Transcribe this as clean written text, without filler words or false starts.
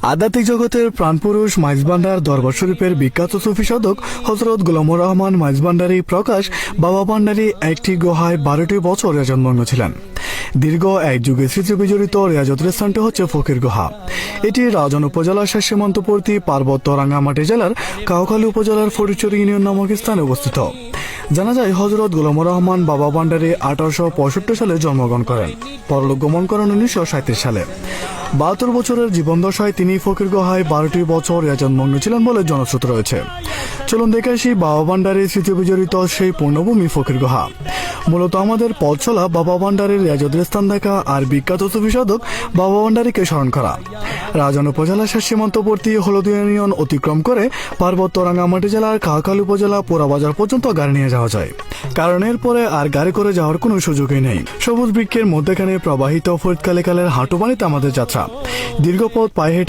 আধ্যাত্মিক জগতের প্রাণপুরুষ মাইজভান্ডার দরবার শরীফের বিখ্যাত সুফি সাধক হযরত গোলামুর রহমান মাইজভান্ডারী প্রকাশ বাবা ভান্ডারী একটি গুহায় 12টি বছর রেজনমগ্ন ছিলেন। দীর্ঘ এক যুগে স্মৃতি বিজড়িত রেয়াজতের স্থানটি হচ্ছে ফকির গুহা। এটি রাজন উপজেলার শেষ সীমান্তবর্তী পার্বত্য রাঙ্গামাটি জেলার কাউখালী উপজেলার ফটিকছড়ি ইউনিয়ন নামক স্থানে অবস্থিত। জানা যায় হযরত গোলামুর রহমান বাবা ভান্ডারী 1865 সালে জন্মগ্রহণ করেন, পরলোক গমন করেন 1937 সালে। 72 বছরের জীবনদশায় তিনি ফকির গুহায় 12টি বছর রেজনমগ্ন ছিলেন বলে জনশ্রুতি রয়েছে। চলুন দেখে আসি বাবা ভান্ডারীর স্মৃতি বিজড়িত সেই পূর্ণভূমি ফকির গুহা। মূলত আমাদের পথ চলা বাবা ভান্ডারীর রেয়াজতের স্থান দেখা আর বিখ্যাত সুফি সাধক বাবা ভান্ডারীকে স্মরণ করা। রাজন উপজেলার শেষ সীমান্তবর্তী হলদিয়া ইউনিয়ন অতিক্রম করে পার্বত্য রাঙ্গামাটি জেলার কাউখালী উপজেলা পোড়াবাজার পর্যন্ত গাড়ি নিয়ে যাওয়া যায়, কারণ এরপরে আর গাড়ি করে যাওয়ার কোনো সুযোগই নেই। সবুজ বৃক্ষের মধ্যেখানে প্রবাহিত ফরিদ কালে কালের হাঁটু পানিতে আমাদের যাত্রা। দীর্ঘ পথ পায়ে হেঁটে